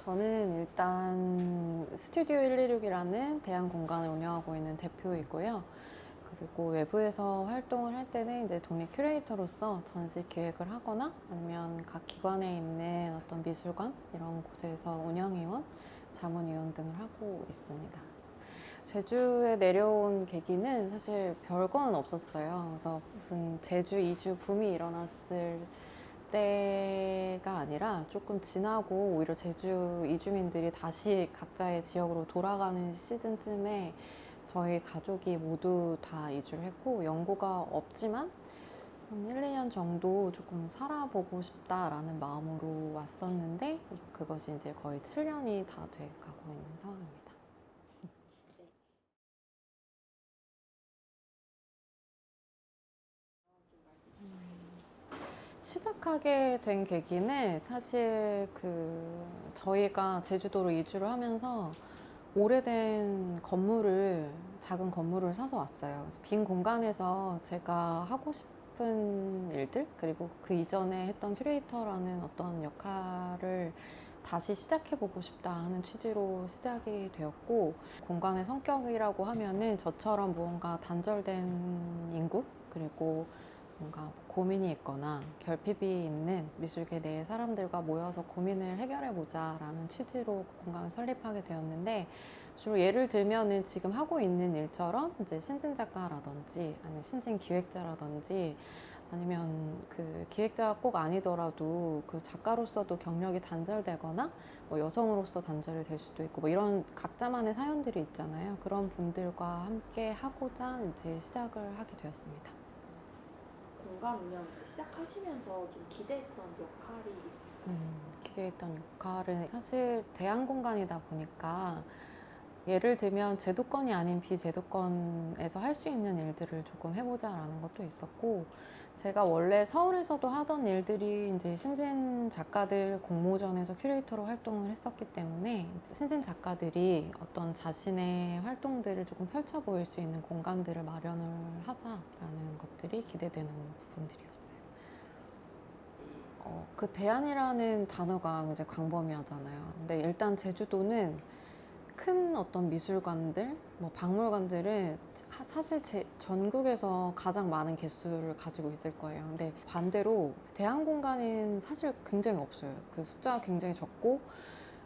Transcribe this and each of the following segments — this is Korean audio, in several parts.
저는 일단 스튜디오 126이라는 대안 공간을 운영하고 있는 대표이고요. 그리고 외부에서 활동을 할 때는 이제 독립 큐레이터로서 전시 기획을 하거나 아니면 각 기관에 있는 어떤 미술관 이런 곳에서 운영위원, 자문위원 등을 하고 있습니다. 제주에 내려온 계기는 사실 별건 없었어요. 그래서 무슨 제주 이주 붐이 일어났을 때가 아니라 조금 지나고 오히려 제주 이주민들이 다시 각자의 지역으로 돌아가는 시즌쯤에 저희 가족이 모두 다 이주를 했고 연고가 없지만 한 1, 2년 정도 조금 살아보고 싶다라는 마음으로 왔었는데 그것이 이제 거의 7년이 다 돼 가고 있는 상황입니다. 시작하게 된 계기는 사실 저희가 제주도로 이주를 하면서 오래된 작은 건물을 사서 왔어요. 그래서 빈 공간에서 제가 하고 싶은 일들, 그리고 그 이전에 했던 큐레이터라는 어떤 역할을 다시 시작해보고 싶다 하는 취지로 시작이 되었고, 공간의 성격이라고 하면은 저처럼 무언가 단절된 인구, 그리고 뭔가 고민이 있거나 결핍이 있는 미술계 내 사람들과 모여서 고민을 해결해보자 라는 취지로 공간을 설립하게 되었는데, 주로 예를 들면은 지금 하고 있는 일처럼 이제 신진 작가라든지 아니면 신진 기획자라든지 아니면 그 기획자가 꼭 아니더라도 그 작가로서도 경력이 단절되거나 뭐 여성으로서 단절이 될 수도 있고 뭐 이런 각자만의 사연들이 있잖아요. 그런 분들과 함께 하고자 이제 시작을 하게 되었습니다. 공간 운영 시작하시면서 좀 기대했던 역할이 있을까요? 기대했던 역할은 사실 대안공간이다 보니까 예를 들면 제도권이 아닌 비제도권에서 할 수 있는 일들을 조금 해보자라는 것도 있었고, 제가 원래 서울에서도 하던 일들이 이제 신진 작가들 공모전에서 큐레이터로 활동을 했었기 때문에 신진 작가들이 어떤 자신의 활동들을 조금 펼쳐 보일 수 있는 공간들을 마련을 하자라는 것들이 기대되는 부분들이었어요. 그 대안이라는 단어가 이제 광범위하잖아요. 근데 일단 제주도는 큰 어떤 미술관들, 뭐 박물관들은 사실 전국에서 가장 많은 개수를 가지고 있을 거예요. 근데 반대로 대한 공간은 사실 굉장히 없어요. 그 숫자가 굉장히 적고,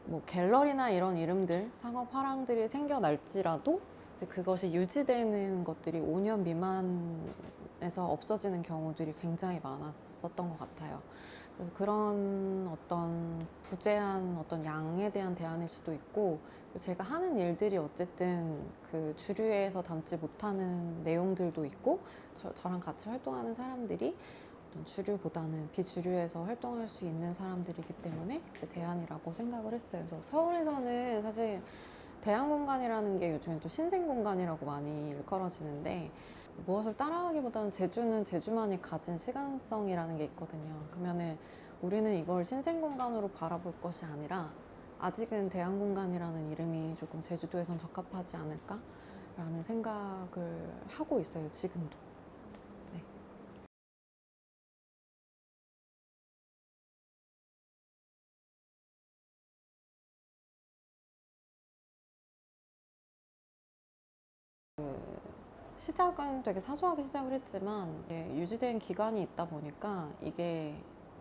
뭐 갤러리나 이런 이름들, 상업 화廊들이 생겨날지라도 이제 그것이 유지되는 것들이 5년 미만에서 없어지는 경우들이 굉장히 많았었던 것 같아요. 그래서 그런 어떤 부재한 어떤 양에 대한 대안일 수도 있고, 제가 하는 일들이 어쨌든 그 주류에서 담지 못하는 내용들도 있고, 저랑 같이 활동하는 사람들이 어떤 주류보다는 비주류에서 활동할 수 있는 사람들이기 때문에 이제 대안이라고 생각을 했어요. 그래서 서울에서는 사실 대안 공간이라는 게 요즘에 또 신생 공간이라고 많이 일컬어지는데, 무엇을 따라하기보다는 제주는 제주만이 가진 시간성이라는 게 있거든요. 그러면은 우리는 이걸 신생 공간으로 바라볼 것이 아니라 아직은 대안 공간이라는 이름이 조금 제주도에선 적합하지 않을까라는 생각을 하고 있어요, 지금도. 네. 시작은 되게 사소하게 시작을 했지만 유지된 기간이 있다 보니까 이게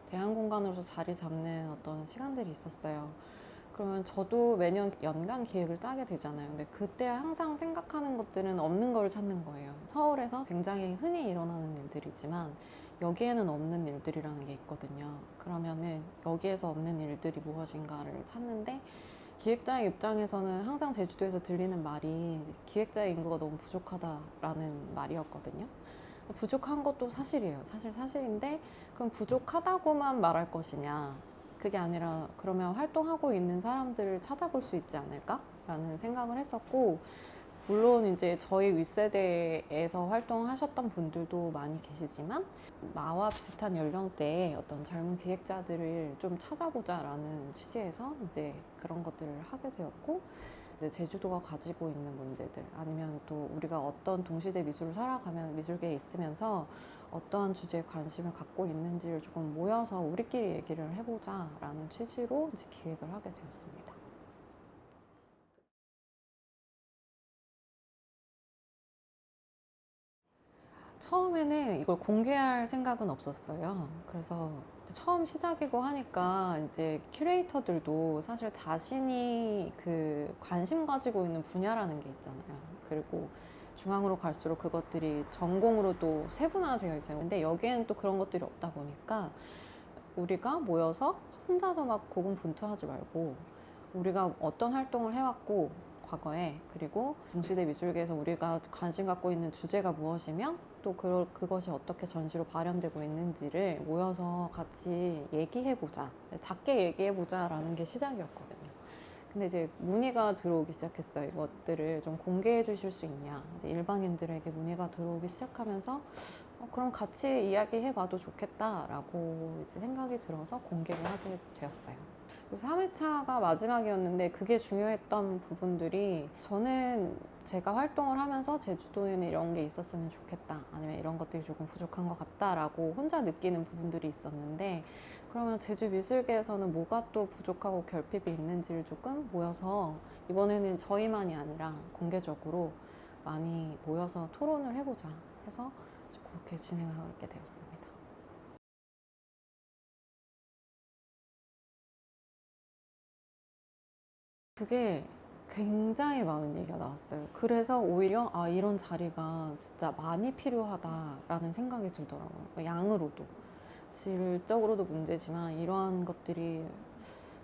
대안 공간으로서 자리 잡는 어떤 시간들이 있었어요. 그러면 저도 매년 연간 기획을 짜게 되잖아요. 근데 그때 항상 생각하는 것들은 없는 걸 찾는 거예요. 서울에서 굉장히 흔히 일어나는 일들이지만 여기에는 없는 일들이라는 게 있거든요. 그러면은 여기에서 없는 일들이 무엇인가를 찾는데, 기획자의 입장에서는 항상 제주도에서 들리는 말이 기획자의 인구가 너무 부족하다라는 말이었거든요. 부족한 것도 사실이에요. 사실인데, 그럼 부족하다고만 말할 것이냐? 그게 아니라 그러면 활동하고 있는 사람들을 찾아볼 수 있지 않을까라는 생각을 했었고, 물론 이제 저희 윗세대에서 활동하셨던 분들도 많이 계시지만 나와 비슷한 연령대의 어떤 젊은 기획자들을 좀 찾아보자라는 취지에서 이제 그런 것들을 하게 되었고, 이제 제주도가 가지고 있는 문제들, 아니면 또 우리가 어떤 동시대 미술을 살아가면 미술계에 있으면서 어떠한 주제에 관심을 갖고 있는지를 조금 모여서 우리끼리 얘기를 해보자라는 취지로 이제 기획을 하게 되었습니다. 처음에는 이걸 공개할 생각은 없었어요. 그래서 이제 처음 시작이고 하니까 이제 큐레이터들도 사실 자신이 그 관심 가지고 있는 분야라는 게 있잖아요. 그리고 중앙으로 갈수록 그것들이 전공으로도 세분화되어 있잖아요. 근데 여기에는 또 그런 것들이 없다 보니까 우리가 모여서 혼자서 막 고군분투하지 말고 우리가 어떤 활동을 해왔고 과거에, 그리고 동시대 미술계에서 우리가 관심 갖고 있는 주제가 무엇이며 또 그것이 어떻게 전시로 발현되고 있는지를 모여서 같이 얘기해보자, 작게 얘기해보자 라는 게 시작이었거든요. 근데 이제 문의가 들어오기 시작했어요. 이것들을 좀 공개해 주실 수 있냐, 이제 일반인들에게 문의가 들어오기 시작하면서 그럼 같이 이야기해봐도 좋겠다라고 이제 생각이 들어서 공개를 하게 되었어요. 그래서 3회차가 마지막이었는데 그게 중요했던 부분들이, 저는 제가 활동을 하면서 제주도에는 이런 게 있었으면 좋겠다, 아니면 이런 것들이 조금 부족한 것 같다라고 혼자 느끼는 부분들이 있었는데, 그러면 제주 미술계에서는 뭐가 또 부족하고 결핍이 있는지를 조금 모여서 이번에는 저희만이 아니라 공개적으로 많이 모여서 토론을 해보자 해서 그렇게 진행하게 되었습니다. 그게 굉장히 많은 얘기가 나왔어요. 그래서 오히려 이런 자리가 진짜 많이 필요하다라는 생각이 들더라고요. 그러니까 양으로도, 질적으로도 문제지만 이러한 것들이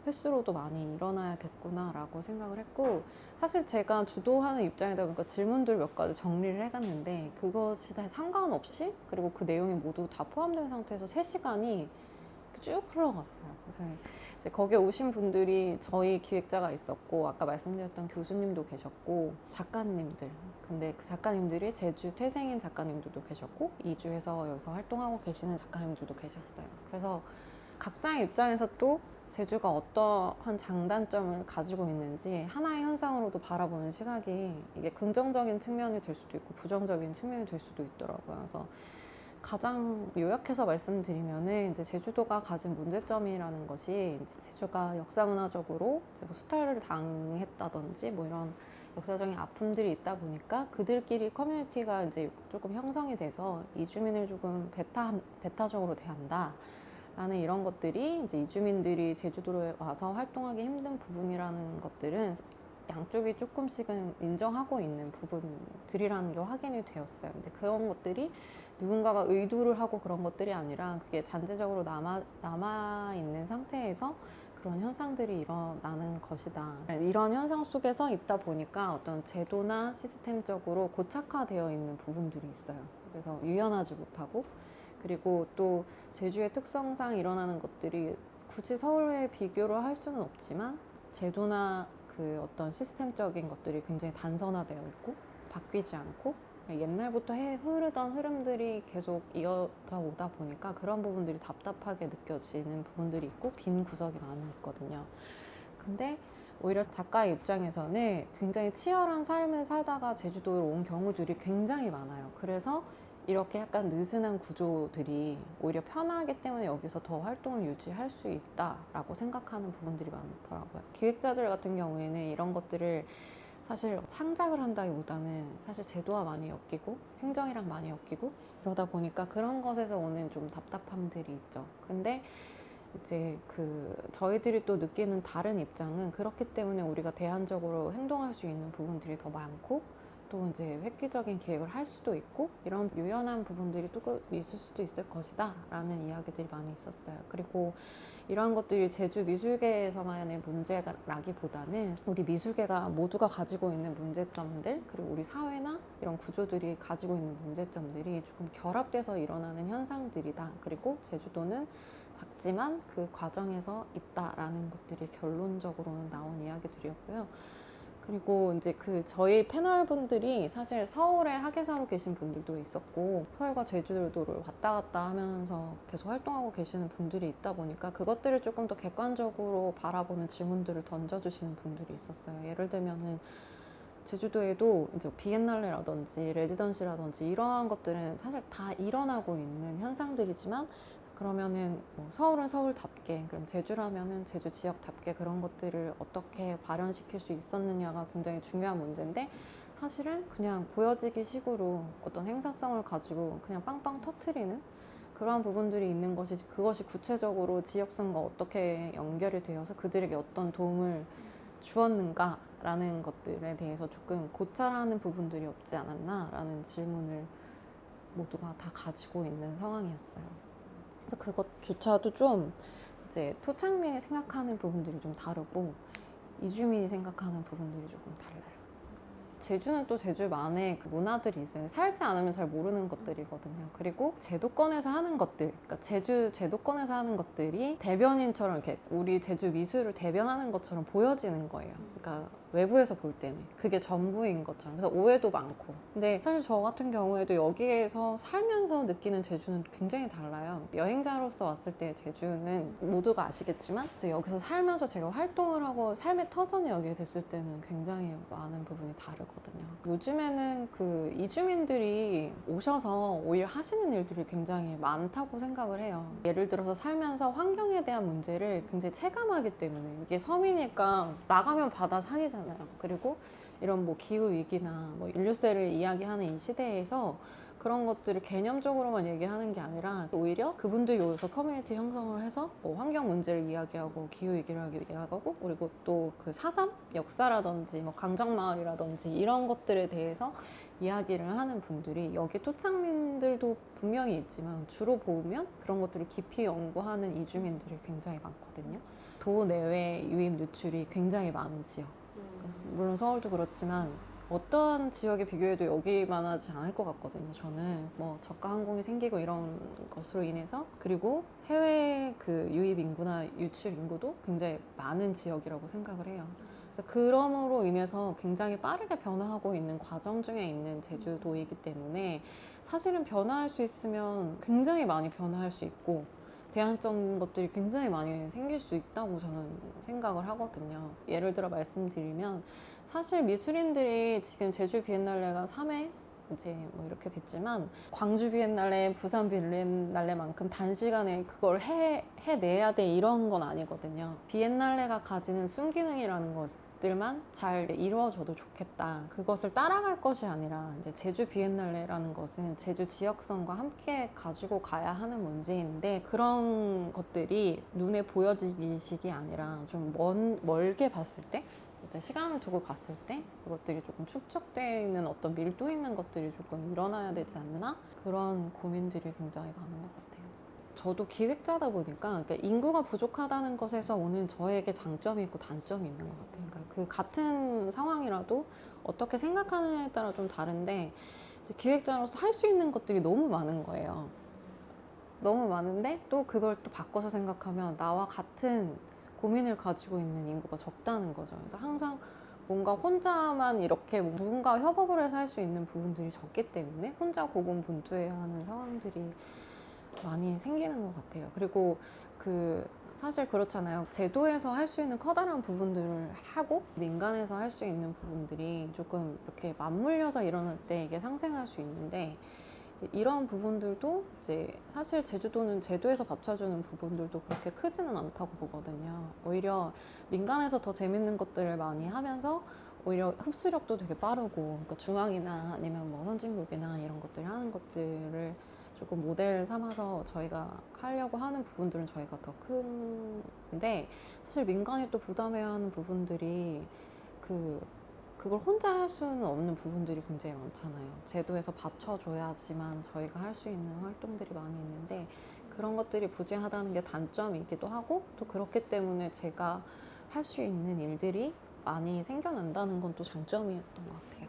횟수로도 많이 일어나야겠구나라고 생각을 했고, 사실 제가 주도하는 입장이다 보니까 질문들 몇 가지 정리를 해갔는데 그것이 다 상관없이, 그리고 그 내용이 모두 다 포함된 상태에서 3시간이 쭉 흘러갔어요. 그래서 이제 거기에 오신 분들이 저희 기획자가 있었고, 아까 말씀드렸던 교수님도 계셨고, 작가님들, 근데 그 작가님들이 제주 퇴생인 작가님들도 계셨고, 이주해서 여기서 활동하고 계시는 작가님들도 계셨어요. 그래서 각자의 입장에서 또 제주가 어떠한 장단점을 가지고 있는지 하나의 현상으로도 바라보는 시각이, 이게 긍정적인 측면이 될 수도 있고 부정적인 측면이 될 수도 있더라고요. 그래서 가장 요약해서 말씀드리면은 이제 제주도가 가진 문제점이라는 것이, 이제 제주가 역사문화적으로 이제 뭐 수탈을 당했다든지 뭐 이런 역사적인 아픔들이 있다 보니까 그들끼리 커뮤니티가 이제 조금 형성이 돼서 이주민을 조금 배타적으로 대한다 라는 이런 것들이, 이제 이주민들이 제주도에 와서 활동하기 힘든 부분이라는 것들은 양쪽이 조금씩은 인정하고 있는 부분들이라는 게 확인이 되었어요. 근데 그런 것들이 누군가가 의도를 하고 그런 것들이 아니라 그게 잔재적으로 남아있는 상태에서 그런 현상들이 일어나는 것이다. 이런 현상 속에서 있다 보니까 어떤 제도나 시스템적으로 고착화되어 있는 부분들이 있어요. 그래서 유연하지 못하고, 그리고 또 제주의 특성상 일어나는 것들이 굳이 서울에 비교를 할 수는 없지만 제도나 그 어떤 시스템적인 것들이 굉장히 단선화되어 있고 바뀌지 않고 옛날부터 흐르던 흐름들이 계속 이어져 오다 보니까 그런 부분들이 답답하게 느껴지는 부분들이 있고 빈 구석이 많이 있거든요. 근데 오히려 작가의 입장에서는 굉장히 치열한 삶을 살다가 제주도로 온 경우들이 굉장히 많아요. 그래서 이렇게 약간 느슨한 구조들이 오히려 편하기 때문에 여기서 더 활동을 유지할 수 있다라고 생각하는 부분들이 많더라고요. 기획자들 같은 경우에는 이런 것들을 사실 창작을 한다기보다는 사실 제도와 많이 엮이고 행정이랑 많이 엮이고 이러다 보니까 그런 것에서 오는 좀 답답함들이 있죠. 근데 이제 저희들이 또 느끼는 다른 입장은, 그렇기 때문에 우리가 대안적으로 행동할 수 있는 부분들이 더 많고 또 이제 획기적인 기획을 할 수도 있고 이런 유연한 부분들이 또 있을 수도 있을 것이다 라는 이야기들이 많이 있었어요. 그리고 이러한 것들이 제주 미술계에서만의 문제라기보다는 우리 미술계가 모두가 가지고 있는 문제점들, 그리고 우리 사회나 이런 구조들이 가지고 있는 문제점들이 조금 결합돼서 일어나는 현상들이다. 그리고 제주도는 작지만 그 과정에서 있다라는 것들이 결론적으로는 나온 이야기들이었고요. 그리고 이제 그 저희 패널 분들이 사실 서울에 학예사로 계신 분들도 있었고 서울과 제주도를 왔다 갔다 하면서 계속 활동하고 계시는 분들이 있다 보니까 그것들을 조금 더 객관적으로 바라보는 질문들을 던져주시는 분들이 있었어요. 예를 들면은 제주도에도 이제 비엔날레라든지 레지던시라든지 이러한 것들은 사실 다 일어나고 있는 현상들이지만 그러면은 뭐 서울은 서울답게, 그럼 제주라면은 제주 지역답게 그런 것들을 어떻게 발현시킬 수 있었느냐가 굉장히 중요한 문제인데 사실은 그냥 보여지기 식으로 어떤 행사성을 가지고 그냥 빵빵 터트리는 그러한 부분들이 있는 것이, 그것이 구체적으로 지역성과 어떻게 연결이 되어서 그들에게 어떤 도움을 주었는가라는 것들에 대해서 조금 고찰하는 부분들이 없지 않았나라는 질문을 모두가 다 가지고 있는 상황이었어요. 그래서 그것조차도 좀 이제 토착민이 생각하는 부분들이 좀 다르고 이주민이 생각하는 부분들이 조금 달라요. 제주는 또 제주만의 그 문화들이 있어요. 살지 않으면 잘 모르는 것들이거든요. 그리고 제도권에서 하는 것들, 그러니까 제주 제도권에서 하는 것들이 대변인처럼 이렇게 우리 제주 미술을 대변하는 것처럼 보여지는 거예요. 그러니까 외부에서 볼 때는 그게 전부인 것처럼. 그래서 오해도 많고. 근데 사실 저 같은 경우에도 여기에서 살면서 느끼는 제주는 굉장히 달라요. 여행자로서 왔을 때 제주는 모두가 아시겠지만 또 여기서 살면서 제가 활동을 하고 삶의 터전이 여기에 됐을 때는 굉장히 많은 부분이 다르거든요. 요즘에는 그 이주민들이 오셔서 오히려 하시는 일들이 굉장히 많다고 생각을 해요. 예를 들어서 살면서 환경에 대한 문제를 굉장히 체감하기 때문에, 이게 섬이니까 나가면 바다 산이잖아요. 그리고 이런 뭐 기후 위기나 뭐 인류세를 이야기하는 이 시대에서 그런 것들을 개념적으로만 얘기하는 게 아니라 오히려 그분들이 여기서 커뮤니티 형성을 해서 뭐 환경 문제를 이야기하고 기후 위기를 이야기하고 그리고 또 그 4.3 역사라든지 뭐 강정마을이라든지 이런 것들에 대해서 이야기를 하는 분들이 여기 토착민들도 분명히 있지만 주로 보면 그런 것들을 깊이 연구하는 이주민들이 굉장히 많거든요. 도 내외 유입 누출이 굉장히 많은 지역. 물론 서울도 그렇지만 어떤 지역에 비교해도 여기만 하지 않을 것 같거든요. 저는 뭐 저가 항공이 생기고 이런 것으로 인해서, 그리고 해외 그 유입 인구나 유출 인구도 굉장히 많은 지역이라고 생각을 해요. 그래서 그럼으로 인해서 굉장히 빠르게 변화하고 있는 과정 중에 있는 제주도이기 때문에 사실은 변화할 수 있으면 굉장히 많이 변화할 수 있고 대안적인 것들이 굉장히 많이 생길 수 있다고 저는 생각을 하거든요. 예를 들어 말씀드리면 사실 미술인들이 지금 제주 비엔날레가 3회 이제 뭐 이렇게 됐지만 광주 비엔날레, 부산 비엔날레만큼 단시간에 그걸 해내야 돼 이런 건 아니거든요. 비엔날레가 가지는 순기능이라는 것들만 잘 이루어져도 좋겠다. 그것을 따라갈 것이 아니라 이제 제주 비엔날레라는 것은 제주 지역성과 함께 가지고 가야 하는 문제인데 그런 것들이 눈에 보여지기식이 아니라 좀 멀게 봤을 때 이제 시간을 두고 봤을 때 그것들이 조금 축적되어 있는 어떤 밀도 있는 것들이 조금 일어나야 되지 않나? 그런 고민들이 굉장히 많은 것 같아요. 저도 기획자다 보니까 그러니까 인구가 부족하다는 것에서 오는 저에게 장점이 있고 단점이 있는 것 같아요. 그러니까 그 같은 상황이라도 어떻게 생각하느냐에 따라 좀 다른데 이제 기획자로서 할 수 있는 것들이 너무 많은 거예요. 너무 많은데 또 그걸 또 바꿔서 생각하면 나와 같은 고민을 가지고 있는 인구가 적다는 거죠. 그래서 항상 뭔가 혼자만 이렇게 누군가 협업을 해서 할 수 있는 부분들이 적기 때문에 혼자 고군분투해야 하는 상황들이 많이 생기는 것 같아요. 그리고 그 사실 그렇잖아요. 제도에서 할 수 있는 커다란 부분들을 하고 민간에서 할 수 있는 부분들이 조금 이렇게 맞물려서 일어날 때 이게 상생할 수 있는데 이런 부분들도 이제 사실 제주도는 제도에서 받쳐주는 부분들도 그렇게 크지는 않다고 보거든요. 오히려 민간에서 더 재밌는 것들을 많이 하면서 오히려 흡수력도 되게 빠르고, 그러니까 중앙이나 아니면 뭐 선진국이나 이런 것들 하는 것들을 조금 모델 삼아서 저희가 하려고 하는 부분들은 저희가 더 큰데 사실 민간이 또 부담해야 하는 부분들이 그걸 혼자 할 수는 없는 부분들이 굉장히 많잖아요. 제도에서 받쳐줘야지만 저희가 할 수 있는 활동들이 많이 있는데 그런 것들이 부재하다는 게 단점이기도 하고 또 그렇기 때문에 제가 할 수 있는 일들이 많이 생겨난다는 건 또 장점이었던 것 같아요.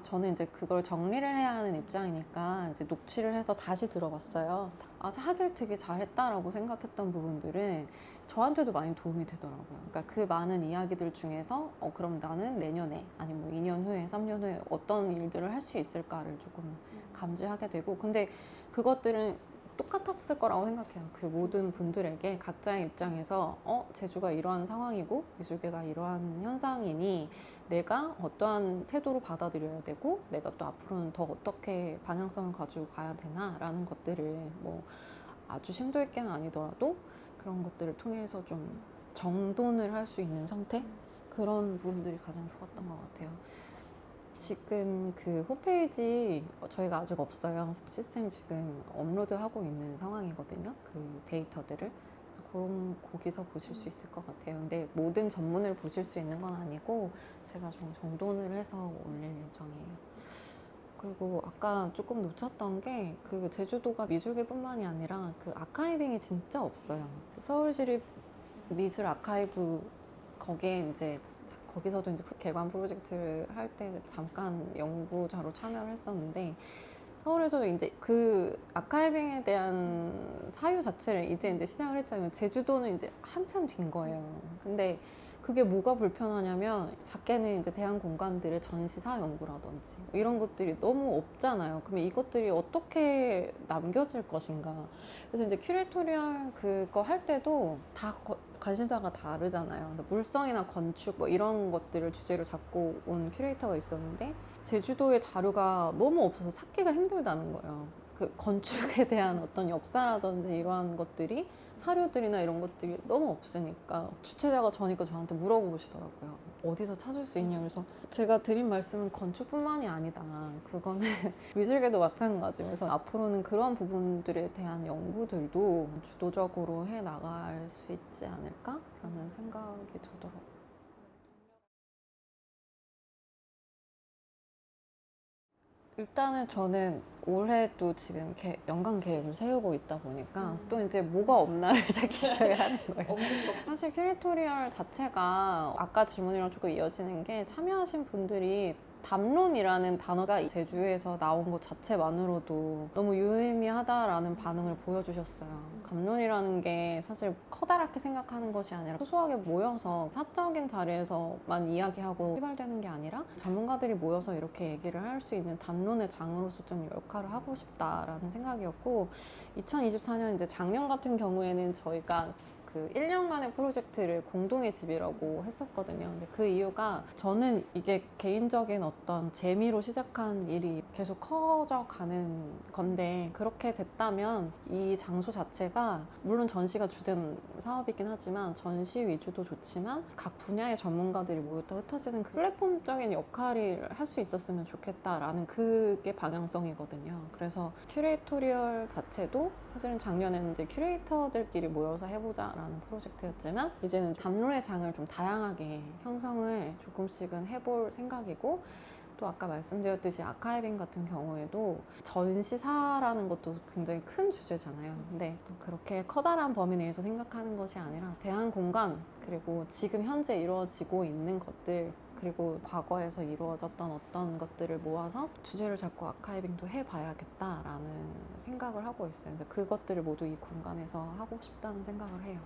저는 이제 그걸 정리를 해야 하는 입장이니까 이제 녹취를 해서 다시 들어봤어요. 아, 하길 되게 잘했다라고 생각했던 부분들은 저한테도 많이 도움이 되더라고요. 그러니까 그 많은 이야기들 중에서 그럼 나는 내년에 아니면 뭐 2년 후에 3년 후에 어떤 일들을 할 수 있을까를 조금 감지하게 되고, 근데 그것들은 똑같았을 거라고 생각해요. 그 모든 분들에게 각자의 입장에서 제주가 이러한 상황이고 미술계가 이러한 현상이니 내가 어떠한 태도로 받아들여야 되고 내가 또 앞으로는 더 어떻게 방향성을 가지고 가야 되나라는 것들을 뭐 아주 심도 있게는 아니더라도 그런 것들을 통해서 좀 정돈을 할 수 있는 상태? 그런 부분들이 가장 좋았던 것 같아요. 지금 그 홈페이지 저희가 아직 없어요. 시스템 지금 업로드하고 있는 상황이거든요. 그 데이터들을. 그래서 그런 거기서 보실 수 있을 것 같아요. 근데 모든 전문을 보실 수 있는 건 아니고 제가 좀 정돈을 해서 올릴 예정이에요. 그리고 아까 조금 놓쳤던 게 그 제주도가 미술계뿐만이 아니라 그 아카이빙이 진짜 없어요. 서울시립 미술 아카이브 거기에 이제 거기서도 이제 개관 프로젝트를 할 때 잠깐 연구자로 참여를 했었는데 서울에서도 이제 그 아카이빙에 대한 사유 자체를 이제 시작을 했잖아요. 제주도는 이제 한참 뒤인 거예요. 근데 그게 뭐가 불편하냐면 작게는 이제 대한 공간들의 전시사 연구라든지 이런 것들이 너무 없잖아요. 그러면 이것들이 어떻게 남겨질 것인가. 그래서 이제 큐레이토리얼 그거 할 때도 다 관심사가 다르잖아요. 근데 물성이나 건축 뭐 이런 것들을 주제로 잡고 온 큐레이터가 있었는데 제주도의 자료가 너무 없어서 찾기가 힘들다는 거예요. 그 건축에 대한 어떤 역사라든지 이러한 것들이 사료들이나 이런 것들이 너무 없으니까 주최자가 저니까 저한테 물어보시더라고요. 어디서 찾을 수 있냐. 그래서 제가 드린 말씀은 건축뿐만이 아니다. 그거는 미술계도 마찬가지. 그래서 앞으로는 그런 부분들에 대한 연구들도 주도적으로 해 나갈 수 있지 않을까라는 생각이 들더라고요. 일단은 저는 올해 또 지금 연간 계획을 세우고 있다 보니까 또 이제 뭐가 없나를 찾기 시작하는 거예요. 없는 것 사실 큐레이토리얼 자체가 아까 질문이랑 조금 이어지는 게 참여하신 분들이 담론이라는 단어가 제주에서 나온 것 자체만으로도 너무 유의미하다라는 반응을 보여주셨어요. 담론이라는 게 사실 커다랗게 생각하는 것이 아니라 소소하게 모여서 사적인 자리에서만 이야기하고 휘발되는 게 아니라 전문가들이 모여서 이렇게 얘기를 할 수 있는 담론의 장으로서 좀 역할을 하고 싶다라는 생각이었고, 2024년 이제 작년 같은 경우에는 저희가 그 1년간의 프로젝트를 공동의 집이라고 했었거든요. 근데 그 이유가 저는 이게 개인적인 어떤 재미로 시작한 일이 계속 커져가는 건데, 그렇게 됐다면 이 장소 자체가 물론 전시가 주된 사업이긴 하지만 전시 위주도 좋지만 각 분야의 전문가들이 모였다 흩어지는 그 플랫폼적인 역할을 할 수 있었으면 좋겠다라는 그게 방향성이거든요. 그래서 큐레이토리얼 자체도 사실은 작년에는 이제 큐레이터들끼리 모여서 해보자라는 프로젝트였지만 이제는 담론의 장을 좀 다양하게 형성을 조금씩은 해볼 생각이고, 또 아까 말씀드렸듯이 아카이빙 같은 경우에도 전시사라는 것도 굉장히 큰 주제잖아요. 근데 또 그렇게 커다란 범위 내에서 생각하는 것이 아니라 대한 공간, 그리고 지금 현재 이루어지고 있는 것들, 그리고 과거에서 이루어졌던 어떤 것들을 모아서 주제를 잡고 아카이빙도 해봐야겠다라는 생각을 하고 있어요. 그래서 그것들을 모두 이 공간에서 하고 싶다는 생각을 해요.